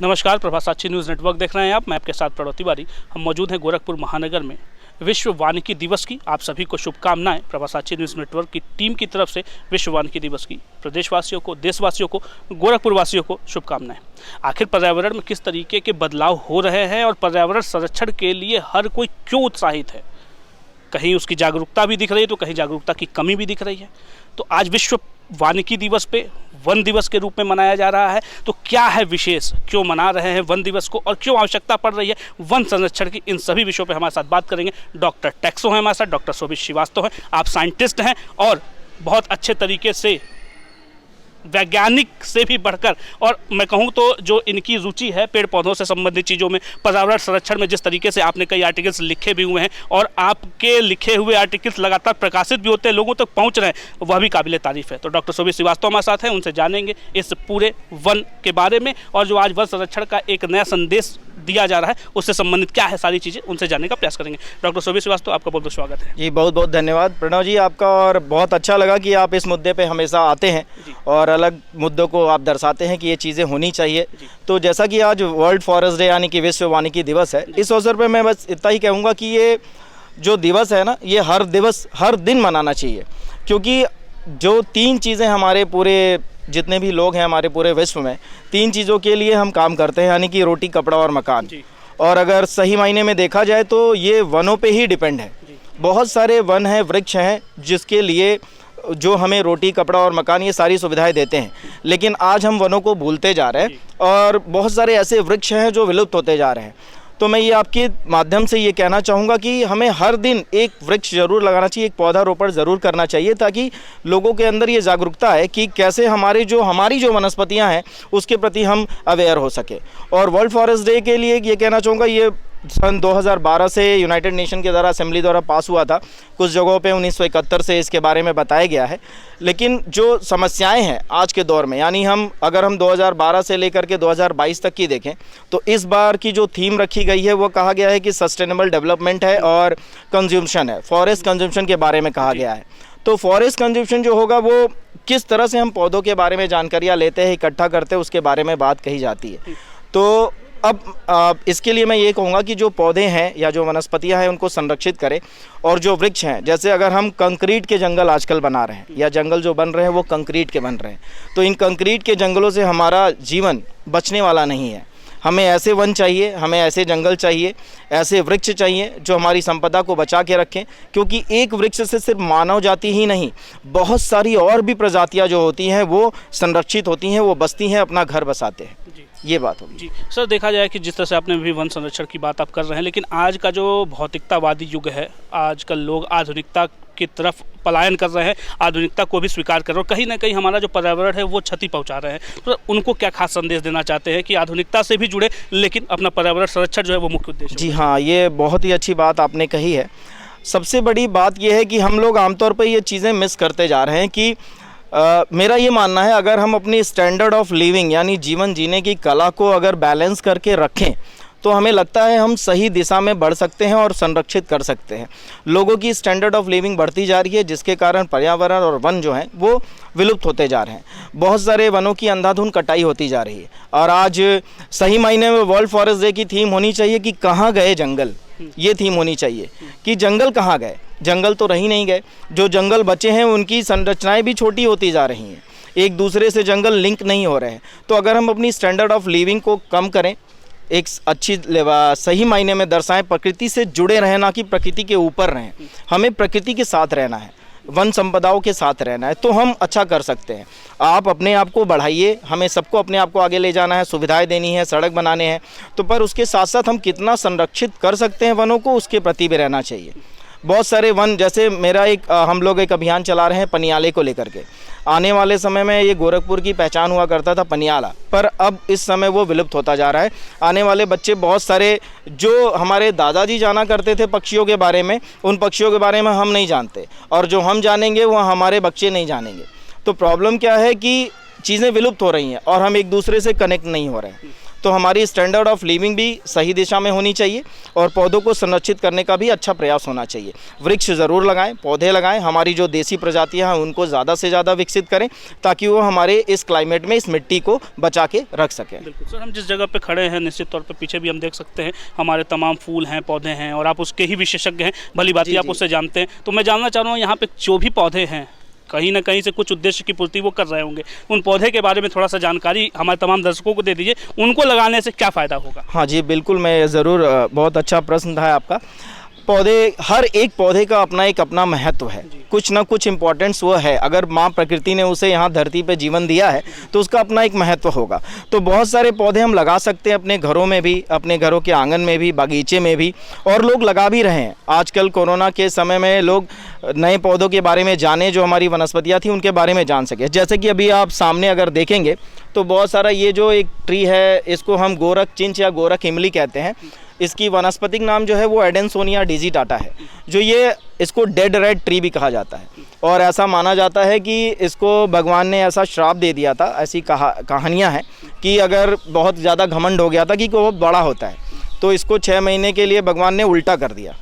नमस्कार, प्रभा साक्षी news network देख रहे हैं आप। मैं आपके साथ प्रणव तिवारी। हम मौजूद हैं गोरखपुर महानगर में। विश्व वानिकी दिवस की आप सभी को शुभकामनाएं। प्रभा साक्षी न्यूज़ नेटवर्क की टीम की तरफ से विश्व वानिकी दिवस की प्रदेशवासियों को, देशवासियों को, गोरखपुर वासियों को शुभकामनाएं। आखिर पर्यावरण में किस तरीके के बदलाव हो रहे हैं और पर्यावरण संरक्षण के लिए हर कोई क्यों उत्साहित है? कहीं उसकी जागरूकता भी दिख रही है तो कहीं जागरूकता की कमी भी दिख रही है। तो आज विश्व वानिकी दिवस पे वन दिवस के रूप में मनाया जा रहा है। तो क्या है विशेष, क्यों मना रहे हैं वन दिवस को और क्यों आवश्यकता पड़ रही है वन संरक्षण की, इन सभी विषयों पे हमारे साथ बात करेंगे। डॉक्टर टेक्सो हैं हमारे साथ, डॉक्टर शोभित श्रीवास्तव हैं। आप साइंटिस्ट हैं और बहुत अच्छे तरीके से, वैज्ञानिक से भी बढ़कर, और मैं कहूँ तो जो इनकी रुचि है पेड़ पौधों से संबंधित चीज़ों में, पर्यावरण संरक्षण में, जिस तरीके से आपने कई आर्टिकल्स लिखे भी हुए हैं और आपके लिखे हुए आर्टिकल्स लगातार प्रकाशित भी होते हैं, लोगों तक पहुँच रहे हैं, वह भी काबिल तारीफ़ है। तो डॉक्टर शोभित श्रीवास्तव हमारे साथ हैं, उनसे जानेंगे इस पूरे वन के बारे में और जो आज वन संरक्षण का एक नया संदेश दिया जा रहा है उससे संबंधित क्या है, सारी चीज़ें उनसे जानने का प्रयास करेंगे। डॉक्टर शोभित श्रीवास्तव, आपका बहुत बहुत स्वागत है। जी, बहुत बहुत धन्यवाद प्रणव जी आपका, और बहुत अच्छा लगा कि आप इस मुद्दे पे हमेशा आते हैं और अलग मुद्दों को आप दर्शाते हैं कि ये चीज़ें होनी चाहिए। तो जैसा कि आज वर्ल्ड फॉरेस्ट डे यानी कि विश्व वानिकी दिवस है, इस अवसर पर मैं बस इतना ही कहूँगा कि ये जो दिवस है ना, ये हर दिन मनाना चाहिए, क्योंकि जो तीन चीज़ें हमारे पूरे जितने भी लोग हैं हमारे पूरे विश्व में, तीन चीज़ों के लिए हम काम करते हैं, यानी कि रोटी, कपड़ा और मकान। और अगर सही मायने में देखा जाए तो ये वनों पे ही डिपेंड है। बहुत सारे वन हैं, वृक्ष हैं, जिसके लिए जो हमें रोटी, कपड़ा और मकान ये सारी सुविधाएं देते हैं। लेकिन आज हम वनों को भूलते जा रहे हैं और बहुत सारे ऐसे वृक्ष हैं जो विलुप्त होते जा रहे हैं। तो मैं ये आपके माध्यम से ये कहना चाहूँगा कि हमें हर दिन एक वृक्ष ज़रूर लगाना चाहिए, एक पौधारोपण ज़रूर करना चाहिए, ताकि लोगों के अंदर ये जागरूकता है कि कैसे हमारी जो वनस्पतियाँ हैं उसके प्रति हम अवेयर हो सके। और वर्ल्ड फॉरेस्ट डे के लिए ये कहना चाहूँगा, ये सन 2012 से यूनाइटेड नेशन के द्वारा, असेंबली द्वारा पास हुआ था। कुछ जगहों पे 1971 से इसके बारे में बताया गया है। लेकिन जो समस्याएं हैं आज के दौर में, यानी अगर हम 2012 से लेकर के 2022 तक की देखें तो इस बार की जो थीम रखी गई है वो कहा गया है कि सस्टेनेबल डेवलपमेंट है और कंज्यूम्शन है, फॉरेस्ट कंज्यूम्शन के बारे में कहा गया है। तो फॉरेस्ट कंज्यूम्शन जो होगा वो किस तरह से हम पौधों के बारे में जानकारियाँ लेते हैं, इकट्ठा करते हैं, उसके बारे में बात कही जाती है। तो अब इसके लिए मैं ये कहूँगा कि जो पौधे हैं या जो वनस्पतियाँ हैं उनको संरक्षित करें, और जो वृक्ष हैं, जैसे अगर हम कंक्रीट के जंगल आजकल बना रहे हैं या जंगल जो बन रहे हैं वो कंक्रीट के बन रहे हैं, तो इन कंक्रीट के जंगलों से हमारा जीवन बचने वाला नहीं है। हमें ऐसे वन चाहिए, हमें ऐसे जंगल चाहिए, ऐसे वृक्ष चाहिए जो हमारी संपदा को बचा के रखें, क्योंकि एक वृक्ष से सिर्फ मानव जाति ही नहीं, बहुत सारी और भी प्रजातियाँ जो होती हैं वो संरक्षित होती हैं, वो बसती हैं, अपना घर बसाते हैं। ये बात होगी। जी सर, देखा जाए कि जिस तरह से आपने भी वन संरक्षण की बात आप कर रहे हैं, लेकिन आज का जो भौतिकतावादी युग है, आजकल लोग आधुनिकता की तरफ पलायन कर रहे हैं, आधुनिकता को भी स्वीकार कर रहे हैं और कहीं ना कहीं हमारा जो पर्यावरण है वो क्षति पहुंचा रहे हैं। तो उनको क्या खास संदेश देना चाहते हैं कि आधुनिकता से भी जुड़े लेकिन अपना पर्यावरण संरक्षण जो है वो मुख्य उद्देश्य? जी हाँ, ये बहुत ही अच्छी बात आपने कही है। सबसे बड़ी बात यह है कि हम लोग आमतौर पर ये चीज़ें मिस करते जा रहे हैं कि मेरा ये मानना है, अगर हम अपनी स्टैंडर्ड ऑफ लिविंग यानी जीवन जीने की कला को अगर बैलेंस करके रखें तो हमें लगता है हम सही दिशा में बढ़ सकते हैं और संरक्षित कर सकते हैं। लोगों की स्टैंडर्ड ऑफ लिविंग बढ़ती जा रही है, जिसके कारण पर्यावरण और वन जो हैं वो विलुप्त होते जा रहे हैं। बहुत सारे वनों की अंधाधुंध कटाई होती जा रही है। और आज सही मायने में वर्ल्ड फॉरेस्ट डे की थीम होनी चाहिए कि कहाँ गए जंगल, ये थीम होनी चाहिए कि जंगल कहाँ गए। जंगल तो रही नहीं गए, जो जंगल बचे हैं उनकी संरचनाएं भी छोटी होती जा रही हैं, एक दूसरे से जंगल लिंक नहीं हो रहे हैं। तो अगर हम अपनी स्टैंडर्ड ऑफ लिविंग को कम करें, एक अच्छी सही मायने में दर्शाएं, प्रकृति से जुड़े रहें, ना कि प्रकृति के ऊपर रहें। हमें प्रकृति के साथ रहना है, वन संपदाओं के साथ रहना है, तो हम अच्छा कर सकते हैं। आप अपने आप को बढ़ाइए, हमें सबको अपने आप को आगे ले जाना है, सुविधाएं देनी है, सड़क बनाने हैं, तो पर उसके साथ साथ हम कितना संरक्षित कर सकते हैं वनों को, उसके प्रति भी रहना चाहिए। बहुत सारे वन, जैसे हम लोग एक अभियान चला रहे हैं पनियाले को लेकर के। आने वाले समय में ये गोरखपुर की पहचान हुआ करता था पनियाला, पर अब इस समय वो विलुप्त होता जा रहा है। आने वाले बच्चे बहुत सारे जो हमारे दादाजी जाना करते थे पक्षियों के बारे में, उन पक्षियों के बारे में हम नहीं जानते, और जो हम जानेंगे वो हमारे बच्चे नहीं जानेंगे। तो प्रॉब्लम क्या है कि चीज़ें विलुप्त हो रही हैं और हम एक दूसरे से कनेक्ट नहीं हो रहे हैं। तो हमारी स्टैंडर्ड ऑफ लिविंग भी सही दिशा में होनी चाहिए और पौधों को संरक्षित करने का भी अच्छा प्रयास होना चाहिए। वृक्ष ज़रूर लगाएं, पौधे लगाएं, हमारी जो देसी प्रजातियां हैं उनको ज़्यादा से ज़्यादा विकसित करें ताकि वो हमारे इस क्लाइमेट में इस मिट्टी को बचा के रख सकें। बिल्कुल सर, हम जिस जगह पे खड़े हैं निश्चित तौर पे पीछे भी हम देख सकते हैं हमारे तमाम फूल हैं, पौधे हैं और आप उसके ही विशेषज्ञ हैं, भली बात आप उससे जानते हैं। तो मैं जानना चाह रहा हूँ यहाँ पे जो भी पौधे हैं कहीं ना कहीं से कुछ उद्देश्य की पूर्ति वो कर रहे होंगे, उन पौधे के बारे में थोड़ा सा जानकारी हमारे तमाम दर्शकों को दे दीजिए, उनको लगाने से क्या फ़ायदा होगा। हाँ जी बिल्कुल, मैं ज़रूर, बहुत अच्छा प्रश्न था आपका। पौधे, हर एक पौधे का अपना महत्व है, कुछ ना कुछ इम्पोर्टेंस वो है। अगर माँ प्रकृति ने उसे यहाँ धरती पे जीवन दिया है तो उसका अपना एक महत्व होगा। तो बहुत सारे पौधे हम लगा सकते हैं अपने घरों में भी, अपने घरों के आंगन में भी, बागीचे में भी, और लोग लगा भी रहे हैं। आजकल कोरोना के समय में लोग नए पौधों के बारे में जाने, जो हमारी वनस्पतियाँ थी उनके बारे में जान सके। जैसे कि अभी आप सामने अगर देखेंगे तो बहुत सारा ये जो एक ट्री है इसको हम गोरख चिंच या गोरख इमली कहते हैं। इसकी वनस्पतिक नाम जो है वो एडेंसोनिया डिजिटाटा है, जो ये इसको डेड रेड ट्री भी कहा जाता है। और ऐसा माना जाता है कि इसको भगवान ने ऐसा श्राप दे दिया था, ऐसी कहानियाँ हैं कि अगर बहुत ज़्यादा घमंड हो गया था कि वो बड़ा होता है तो इसको 6 महीने के लिए भगवान ने उल्टा कर दिया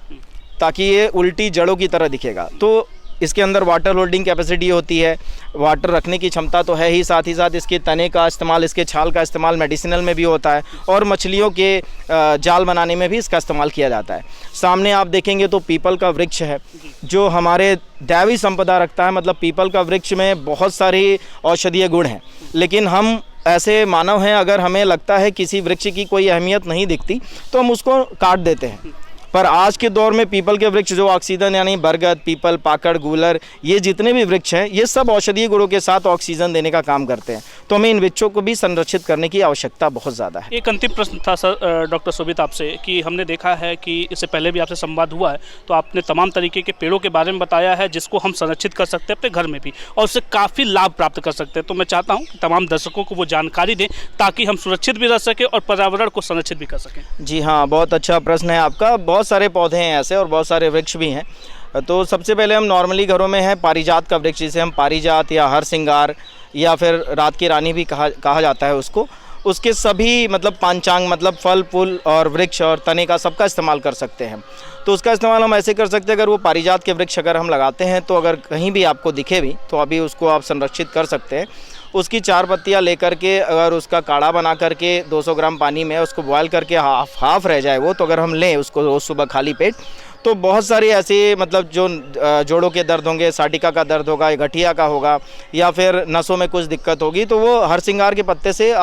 ताकि ये उल्टी जड़ों की तरह दिखेगा। तो इसके अंदर वाटर होल्डिंग कैपेसिटी होती है, वाटर रखने की क्षमता तो है ही, साथ इसके तने का इस्तेमाल, इसके छाल का इस्तेमाल मेडिसिनल में भी होता है और मछलियों के जाल बनाने में भी इसका इस्तेमाल किया जाता है। सामने आप देखेंगे तो पीपल का वृक्ष है जो हमारे दैवी संपदा रखता है। मतलब पीपल का वृक्ष में बहुत सारी औषधीय गुण हैं, लेकिन हम ऐसे मानव हैं, अगर हमें लगता है किसी वृक्ष की कोई अहमियत नहीं दिखती तो हम उसको काट देते हैं। पर आज के दौर में पीपल के वृक्ष जो ऑक्सीजन, यानी बरगद, पीपल, पाकड़, गूलर, ये जितने भी वृक्ष हैं ये सब औषधीय गुणों के साथ ऑक्सीजन देने का काम करते हैं। तो हमें इन वृक्षों को भी संरक्षित करने की आवश्यकता बहुत ज़्यादा है। एक अंतिम प्रश्न था सर डॉक्टर शोभित आपसे कि हमने देखा है कि इससे पहले भी आपसे संवाद हुआ है तो आपने तमाम तरीके के पेड़ों के बारे में बताया है जिसको हम संरक्षित कर सकते हैं अपने घर में भी और उससे काफ़ी लाभ प्राप्त कर सकते हैं। तो मैं चाहता हूँ कि तमाम दर्शकों को वो जानकारी दें ताकि हम सुरक्षित भी रह सकें और पर्यावरण को संरक्षित भी कर सकें। जी हाँ, बहुत अच्छा प्रश्न है आपका। बहुत सारे पौधे हैं ऐसे और बहुत सारे वृक्ष भी हैं। तो सबसे पहले हम नॉर्मली घरों में है पारिजात का वृक्ष, जिसे हम पारिजात या हर सिंगार या फिर रात की रानी भी कहा जाता है उसको। उसके सभी मतलब पांचांग, मतलब फल फूल और वृक्ष और तने का सबका इस्तेमाल कर सकते हैं। तो उसका इस्तेमाल हम ऐसे कर सकते हैं, अगर वो पारिजात के वृक्ष अगर हम लगाते हैं तो अगर कहीं भी आपको दिखे भी तो अभी उसको आप संरक्षित कर सकते हैं। उसकी 4 पत्तियां लेकर के अगर उसका काढ़ा बना करके 200 ग्राम पानी में उसको बॉयल करके हाफ रह जाए वो, तो अगर हम लें उसको रोज़ सुबह खाली पेट, तो बहुत सारे ऐसे मतलब जो जोड़ों के दर्द होंगे, साटिका का दर्द होगा, गठिया का होगा या फिर नसों में कुछ दिक्कत होगी, तो वो हर सिंगार के पत्ते से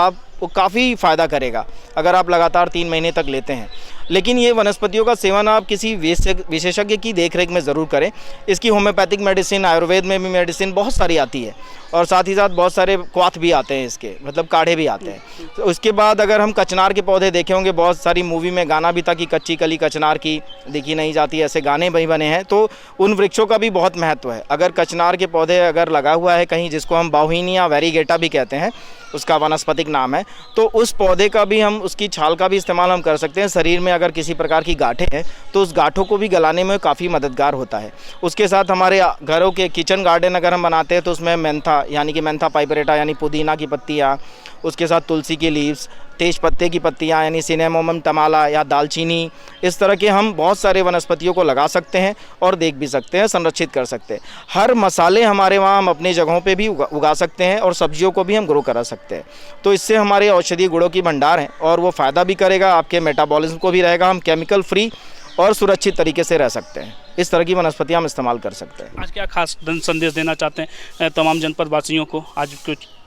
वो काफ़ी फ़ायदा करेगा अगर आप लगातार 3 महीने तक लेते हैं। लेकिन ये वनस्पतियों का सेवन आप किसी विशेषज्ञ की देखरेख में ज़रूर करें। इसकी होम्योपैथिक मेडिसिन, आयुर्वेद में भी मेडिसिन बहुत सारी आती है और साथ ही साथ बहुत सारे क्वाथ भी आते हैं, इसके मतलब काढ़े भी आते हैं। तो उसके बाद अगर हम कचनार के पौधे देखे होंगे, बहुत सारी मूवी में गाना भी था कि कच्ची कली कचनार की देखी नहीं जाती, ऐसे गाने भी बने हैं। तो उन वृक्षों का भी बहुत महत्व है। अगर कचनार के पौधे अगर लगा हुआ है कहीं, जिसको हम बाउहीनिया वेरीगेटा भी कहते हैं, उसका वनस्पतिक नाम है, तो उस पौधे का भी हम, उसकी छाल का भी इस्तेमाल हम कर सकते हैं। शरीर में अगर किसी प्रकार की गांठें हैं तो उस गांठों को भी गलाने में काफ़ी मददगार होता है। उसके साथ हमारे घरों के किचन गार्डन अगर हम बनाते हैं तो उसमें मेंथा यानी कि मेंथा पाइपरेटा यानी पुदीना की पत्तियाँ, उसके साथ तुलसी की लीव्स, तेज पत्ते की पत्तियाँ यानी सिनेमोमम टमाला या दालचीनी, इस तरह के हम बहुत सारे वनस्पतियों को लगा सकते हैं और देख भी सकते हैं, संरक्षित कर सकते हैं। हर मसाले हमारे वहाँ हम अपनी जगहों पे भी उगा सकते हैं और सब्जियों को भी हम ग्रो करा सकते हैं। तो इससे हमारे औषधीय गुणों की भंडार है और वो फ़ायदा भी करेगा, आपके मेटाबॉलिज्म को भी रहेगा, हम केमिकल फ्री और सुरक्षित तरीके से रह सकते हैं। इस तरह की वनस्पतियाँ हम इस्तेमाल कर सकते हैं। आज क्या खास संदेश देना चाहते हैं तमाम जनपद वासियों को? आज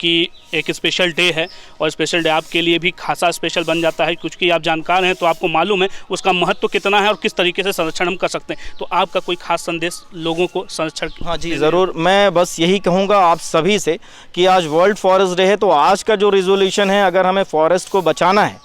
की एक स्पेशल डे है और स्पेशल डे आपके लिए भी खासा स्पेशल बन जाता है क्योंकि आप जानकार हैं, तो आपको मालूम है उसका महत्व कितना है और किस तरीके से संरक्षण हम कर सकते हैं। तो आपका कोई खास संदेश लोगों को संरक्षण? हाँ जी ज़रूर, मैं बस यही कहूँगा आप सभी से कि आज वर्ल्ड फॉरेस्ट डे है, तो आज का जो रिजोल्यूशन है, अगर हमें फॉरेस्ट को बचाना है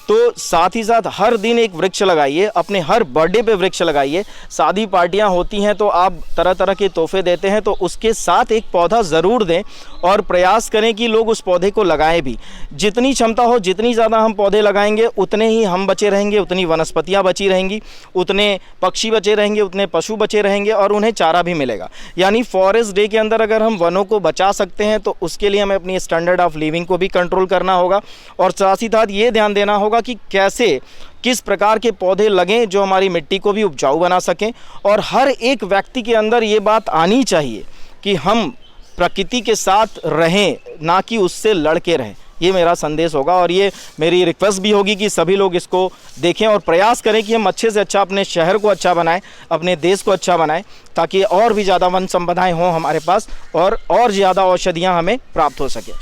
तो साथ ही साथ हर दिन एक वृक्ष लगाइए, अपने हर बर्थडे पे वृक्ष लगाइए। शादी पार्टियां होती हैं तो आप तरह तरह के तोहफे देते हैं, तो उसके साथ एक पौधा ज़रूर दें और प्रयास करें कि लोग उस पौधे को लगाएं भी। जितनी क्षमता हो, जितनी ज़्यादा हम पौधे लगाएंगे उतने ही हम बचे रहेंगे, उतनी वनस्पतियाँ बची रहेंगी, उतने पक्षी बचे रहेंगे, उतने पशु बचे रहेंगे और उन्हें चारा भी मिलेगा। यानी फॉरेस्ट डे के अंदर अगर हम वनों को बचा सकते हैं तो उसके लिए हमें अपनी स्टैंडर्ड ऑफ लिविंग को भी कंट्रोल करना होगा और साथ ही साथ ये ध्यान देना होगा कि कैसे किस प्रकार के पौधे लगें जो हमारी मिट्टी को भी उपजाऊ बना सकें। और हर एक व्यक्ति के अंदर ये बात आनी चाहिए कि हम प्रकृति के साथ रहें, ना कि उससे लड़के रहें। ये मेरा संदेश होगा और ये मेरी रिक्वेस्ट भी होगी कि सभी लोग इसको देखें और प्रयास करें कि हम अच्छे से अच्छा अपने शहर को अच्छा बनाएं, अपने देश को अच्छा बनाएं, ताकि और भी ज़्यादा वन संपदाएँ हों हमारे पास और ज़्यादा औषधियाँ हमें प्राप्त हो सकें।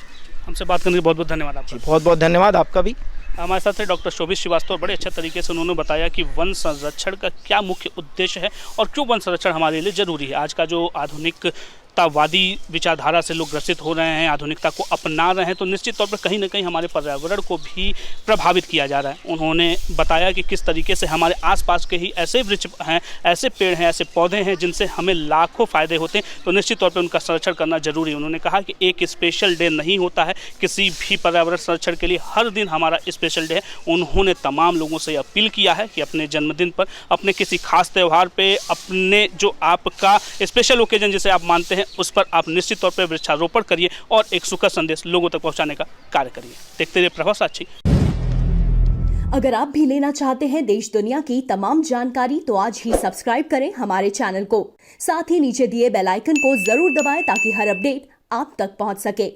हमसे बात करने के बहुत बहुत धन्यवाद आपका। बहुत बहुत धन्यवाद आपका भी। हमारे साथ थे डॉक्टर शोभित श्रीवास्तव। बड़े अच्छे तरीके से उन्होंने बताया कि वन संरक्षण का क्या मुख्य उद्देश्य है और क्यों वन संरक्षण हमारे लिए ज़रूरी है। आज का जो आधुनिकतावादी विचारधारा से लोग ग्रसित हो रहे हैं, आधुनिकता को अपना रहे हैं, तो निश्चित तौर पर कहीं ना कहीं हमारे पर्यावरण को भी प्रभावित किया जा रहा है। उन्होंने बताया कि किस तरीके से हमारे आसपास के ही ऐसे वृक्ष हैं, ऐसे पेड़ हैं, ऐसे पौधे हैं जिनसे हमें लाखों फ़ायदे होते हैं, तो निश्चित तौर पर उनका संरक्षण करना जरूरी है। उन्होंने कहा कि एक स्पेशल डे नहीं होता है किसी भी पर्यावरण संरक्षण के लिए, हर दिन हमारा स्पेशल डे है। उन्होंने तमाम लोगों से अपील किया है कि अपने जन्मदिन पर, अपने किसी खास त्यौहार पे, अपने जो आपका स्पेशल ओकेजन जिसे आप मानते हैं उस पर आप निश्चित तौर पर वृक्षारोपण करिए और एक सुखद संदेश लोगों तक पहुंचाने का कार्य करिए। देखते रहिए प्रभा साक्षी। अगर आप भी लेना चाहते हैं देश दुनिया की तमाम जानकारी तो आज ही सब्सक्राइब करें हमारे चैनल को। साथ ही नीचे दिए बेल आइकन को जरूर दबाएं ताकि हर अपडेट आप तक पहुंच सके।